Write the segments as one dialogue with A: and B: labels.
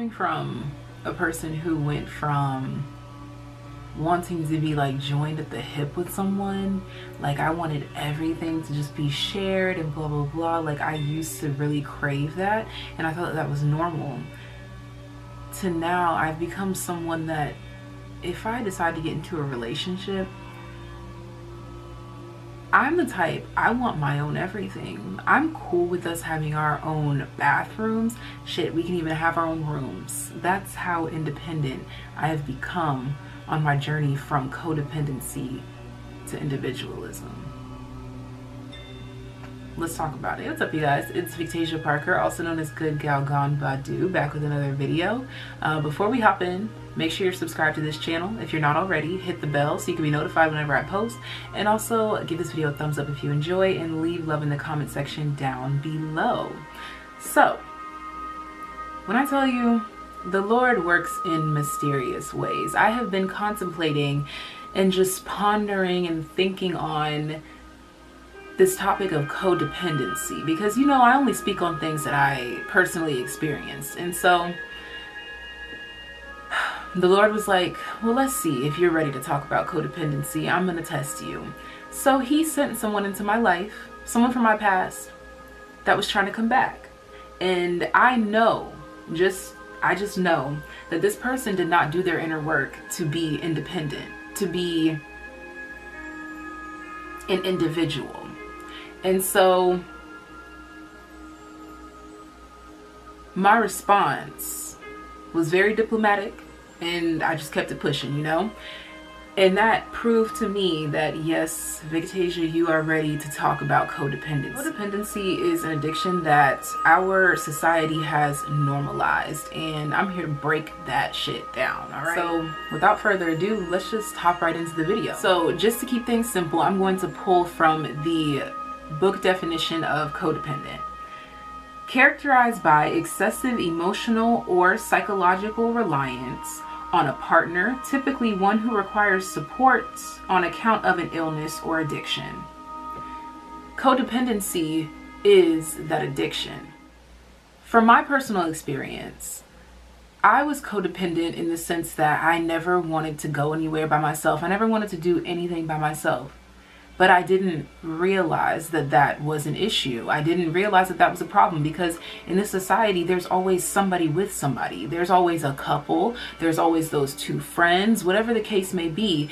A: Coming from a person who went from wanting to be like joined at the hip with someone, like I wanted everything to just be shared and blah blah blah, like I used to really crave that and I thought that was normal, to now I've become someone that if I decide to get into a relationship, I'm the type, I want my own everything. I'm cool with us having our own bathrooms. Shit, we can even have our own rooms. That's how independent I have become on my journey from codependency to individualism. Let's talk about it. What's up, you guys? It's Victasia Parker, also known as goodgalgoneBadu, back with another video. Before we hop in, make sure you're subscribed to this channel. If you're not already, hit the bell so you can be notified whenever I post. And also give this video a thumbs up if you enjoy, and leave love in the comment section down below. So, when I tell you the Lord works in mysterious ways, I have been contemplating and just pondering and thinking on this topic of codependency, because you know I only speak on things that I personally experienced. And so the Lord was like, well, let's see if you're ready to talk about codependency. I'm gonna test you. So he sent someone into my life, someone from my past, that was trying to come back. And I just know that this person did not do their inner work to be independent, to be an individual. And so my response was very diplomatic, and I just kept it pushing, you know? And that proved to me that yes, Victasia, you are ready to talk about codependency. Codependency is an addiction that our society has normalized, and I'm here to break that shit down, all right? So without further ado, let's just hop right into the video. So just to keep things simple, I'm going to pull from the book definition of codependent. Characterized by excessive emotional or psychological reliance on a partner, typically one who requires support on account of an illness or addiction. Codependency is that addiction. From my personal experience, I was codependent in the sense that I never wanted to go anywhere by myself. I never wanted to do anything by myself. But I didn't realize that that was an issue. I didn't realize that that was a problem, because in this society, there's always somebody with somebody. There's always a couple. There's always those two friends, whatever the case may be.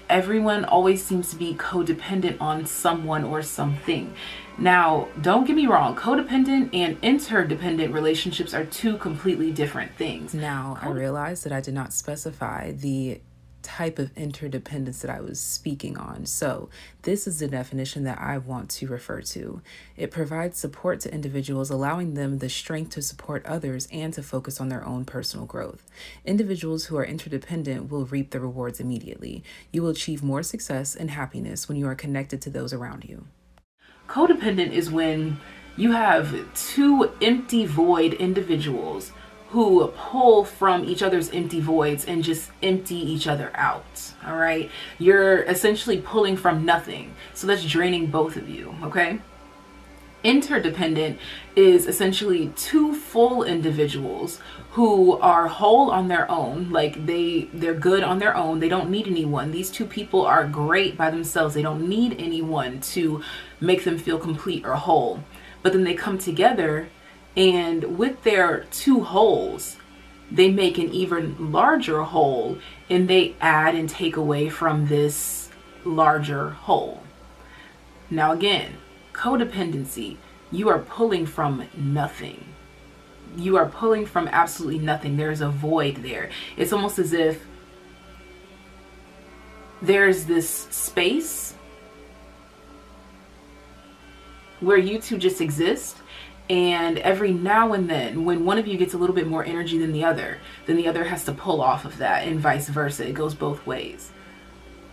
A: Everyone always seems to be codependent on someone or something. Now, don't get me wrong, codependent and interdependent relationships are two completely different things. Now, I realized that I did not specify the type of interdependence that I was speaking on. So this is the definition that I want to refer to. It provides support to individuals, allowing them the strength to support others and to focus on their own personal growth. Individuals who are interdependent will reap the rewards immediately. You will achieve more success and happiness when you are connected to those around you. Codependent is when you have two empty void individuals who pull from each other's empty voids and just empty each other out, all right? You're essentially pulling from nothing, so that's draining both of you, okay? Interdependent is essentially two full individuals who are whole on their own, like they're good on their own, they don't need anyone. These two people are great by themselves, they don't need anyone to make them feel complete or whole. But then they come together, and with their two wholes, they make an even larger whole, and they add and take away from this larger whole. Now again, codependency, you are pulling from nothing. You are pulling from absolutely nothing. There's a void there. It's almost as if there's this space where you two just exist. And every now and then, when one of you gets a little bit more energy than the other has to pull off of that, and vice versa. It goes both ways.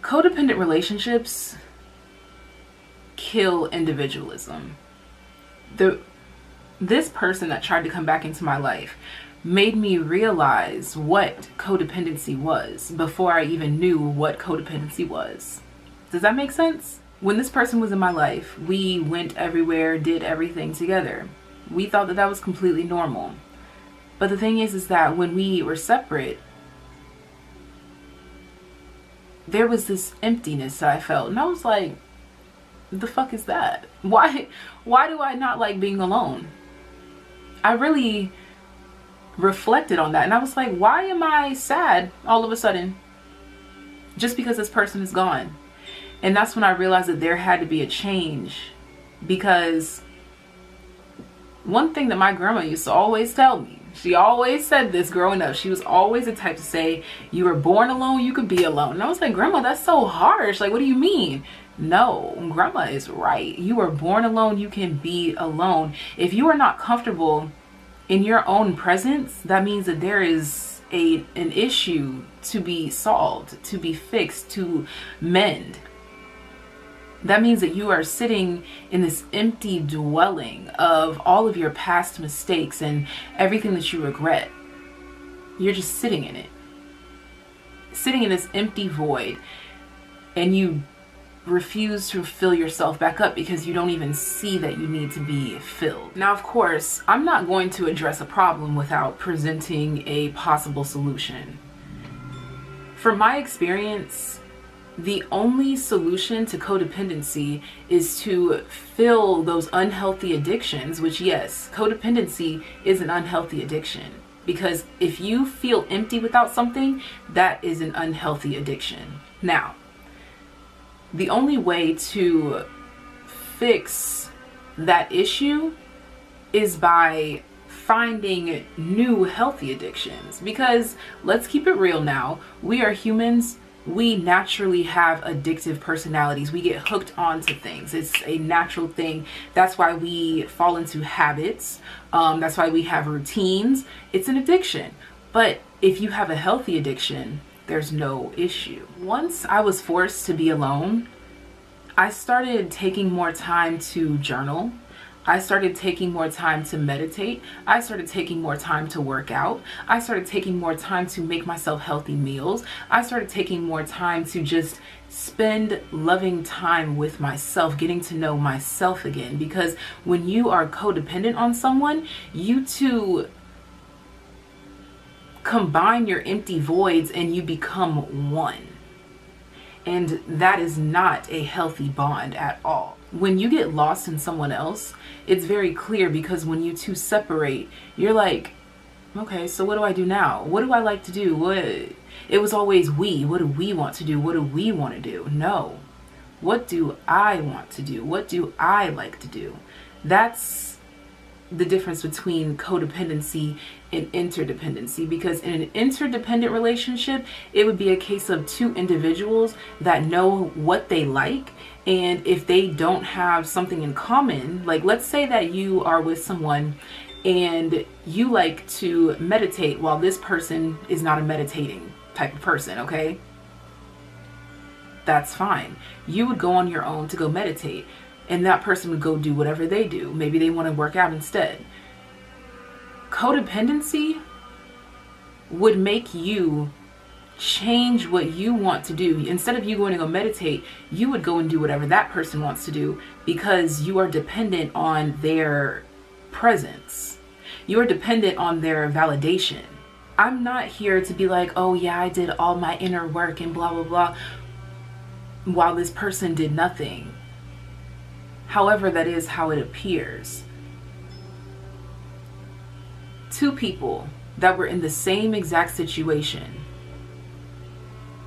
A: Codependent relationships kill individualism. This person that tried to come back into my life made me realize what codependency was before I even knew what codependency was. Does that make sense? When this person was in my life, we went everywhere, did everything together. We thought that that was completely normal. But the thing is that when we were separate, there was this emptiness that I felt. And I was like, the fuck is that? Why do I not like being alone? I really reflected on that. And I was like, why am I sad all of a sudden? Just because this person is gone. And that's when I realized that there had to be a change. Because one thing that my grandma used to always tell me, she always said this growing up. She was always the type to say, you were born alone, you could be alone. And I was like, Grandma, that's so harsh. Like, what do you mean? No, Grandma is right. You were born alone, you can be alone. If you are not comfortable in your own presence, that means that there is an issue to be solved, to be fixed, to mend. That means that you are sitting in this empty dwelling of all of your past mistakes and everything that you regret. You're just sitting in it. Sitting in this empty void, and you refuse to fill yourself back up because you don't even see that you need to be filled. Now, of course, I'm not going to address a problem without presenting a possible solution. From my experience, the only solution to codependency is to fill those unhealthy addictions, which, yes, codependency is an unhealthy addiction. Because if you feel empty without something, that is an unhealthy addiction. Now, the only way to fix that issue is by finding new healthy addictions. Because let's keep it real now, we are humans. We naturally have addictive personalities. We get hooked onto things. It's a natural thing. That's why we fall into habits. That's why we have routines. It's an addiction. But if you have a healthy addiction, there's no issue. Once I was forced to be alone, I started taking more time to journal. I started taking more time to meditate. I started taking more time to work out. I started taking more time to make myself healthy meals. I started taking more time to just spend loving time with myself, getting to know myself again. Because when you are codependent on someone, you two combine your empty voids and you become one. And that is not a healthy bond at all. When you get lost in someone else, it's very clear, because when you two separate, you're like, okay, so what do I do now? What do I like to do? It was always we. What do we want to do? What do we want to do? No. What do I want to do? What do I like to do? That's the difference between codependency and interdependency. Because in an interdependent relationship, it would be a case of two individuals that know what they like. And if they don't have something in common, like let's say that you are with someone and you like to meditate while this person is not a meditating type of person, okay? That's fine. You would go on your own to go meditate, and that person would go do whatever they do. Maybe they want to work out instead. Codependency would make you change what you want to do. Instead of you going to go meditate, you would go and do whatever that person wants to do, because you are dependent on their presence. You are dependent on their validation. I'm not here to be like, oh yeah, I did all my inner work and blah, blah, blah, while this person did nothing. However, that is how it appears. Two people that were in the same exact situation.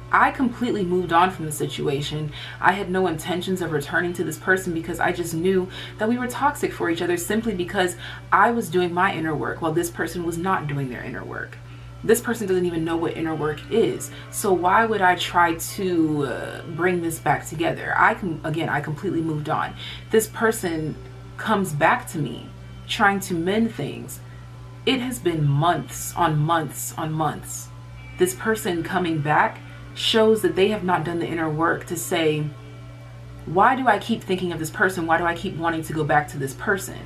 A: I completely moved on from the situation. I had no intentions of returning to this person, because I just knew that we were toxic for each other, simply because I was doing my inner work while this person was not doing their inner work. This person doesn't even know what inner work is. So why would I try to bring this back together? I completely moved on. This person comes back to me trying to mend things. It has been months on months on months. This person coming back shows that they have not done the inner work to say, why do I keep thinking of this person? Why do I keep wanting to go back to this person?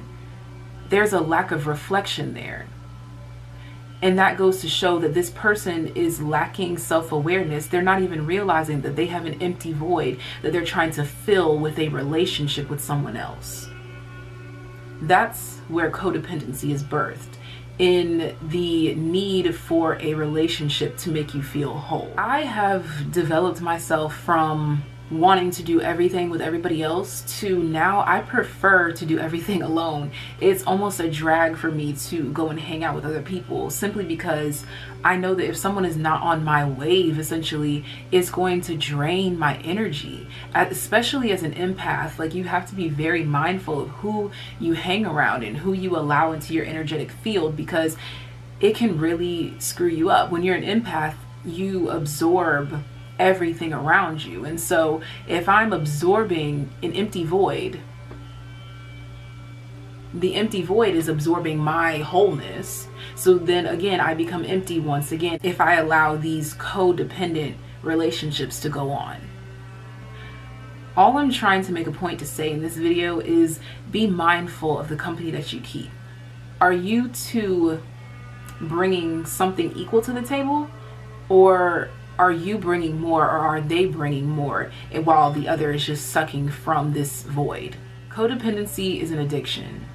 A: There's a lack of reflection there. And that goes to show that this person is lacking self-awareness. They're not even realizing that they have an empty void that they're trying to fill with a relationship with someone else. That's where codependency is birthed. in the need for a relationship to make you feel whole. I have developed myself from wanting to do everything with everybody else to now I prefer to do everything alone. It's almost a drag for me to go and hang out with other people, simply because I know that if someone is not on my wave, essentially, it's going to drain my energy. Especially as an empath, like, you have to be very mindful of who you hang around and who you allow into your energetic field, because it can really screw you up. When you're an empath, you absorb everything around you. And so if I'm absorbing an empty void, the empty void is absorbing my wholeness. So then again, I become empty once again if I allow these codependent relationships to go on. All I'm trying to make a point to say in this video is be mindful of the company that you keep. Are you two bringing something equal to the table, or are you bringing more, or are they bringing more, and while the other is just sucking from this void? Codependency is an addiction.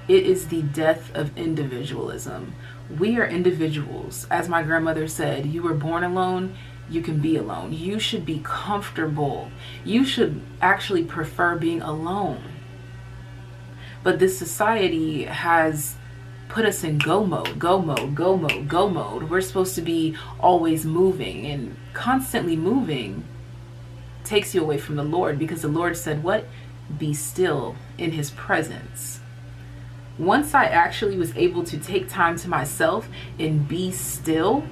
A: It is the death of individualism. We are individuals. As my grandmother said, you were born alone, you can be alone. You should be comfortable. You should actually prefer being alone. But this society has put us in go mode, go mode, go mode, go mode. We're supposed to be always moving, and constantly moving takes you away from the Lord, because the Lord said, what? Be still in his presence. Once I actually was able to take time to myself and be still,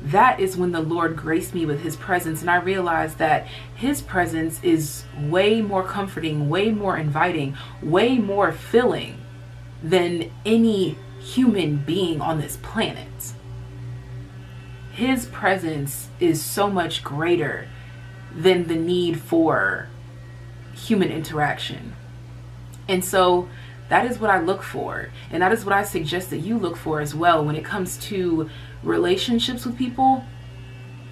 A: that is when the Lord graced me with his presence. And I realized that his presence is way more comforting, way more inviting, way more filling than any human being on this planet. His presence is so much greater than the need for human interaction. And so that is what I look for, and that is what I suggest that you look for as well when it comes to relationships with people.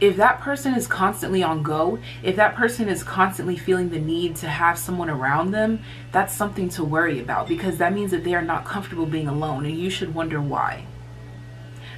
A: If that person is constantly on go, if that person is constantly feeling the need to have someone around them, that's something to worry about, because that means that they are not comfortable being alone, and you should wonder why.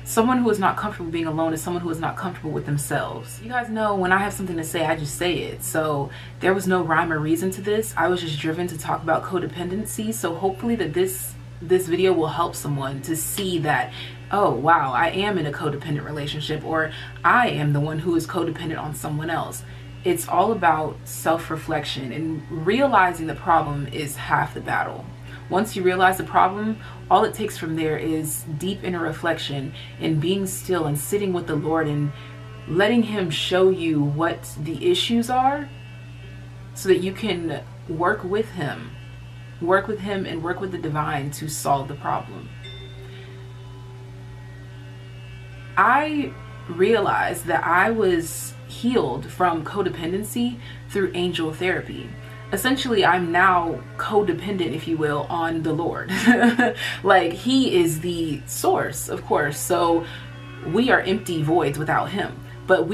A: Someone who is not comfortable being alone is someone who is not comfortable with themselves. You guys know when I have something to say, I just say it. So there was no rhyme or reason to this. I was just driven to talk about codependency. So hopefully that this video will help someone to see that, oh wow, I am in a codependent relationship, or I am the one who is codependent on someone else. It's all about self-reflection, and realizing the problem is half the battle. Once you realize the problem, all it takes from there is deep inner reflection and being still and sitting with the Lord and letting him show you what the issues are, so that you can work with him and work with the divine to solve the problem. I realized that I was healed from codependency through angel therapy. Essentially, I'm now codependent, if you will, on the Lord. Like, he is the source, of course. So we are empty voids without him. But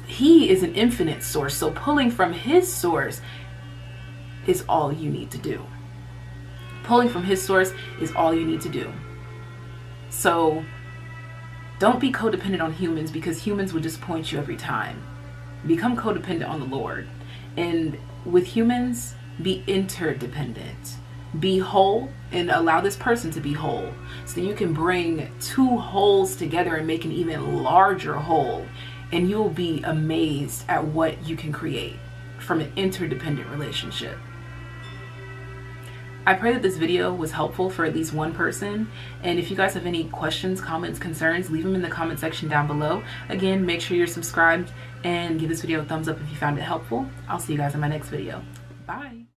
A: he is an infinite source. So pulling from his source is all you need to do. Pulling from his source is all you need to do. So don't be codependent on humans, because humans will disappoint you every time. Become codependent on the Lord. And with humans, be interdependent. Be whole and allow this person to be whole, so you can bring two wholes together and make an even larger whole, and you'll be amazed at what you can create from an interdependent relationship. I pray that this video was helpful for at least one person, and if you guys have any questions, comments, concerns, leave them in the comment section down below. Again, make sure you're subscribed and give this video a thumbs up if you found it helpful. I'll see you guys in my next video. Bye.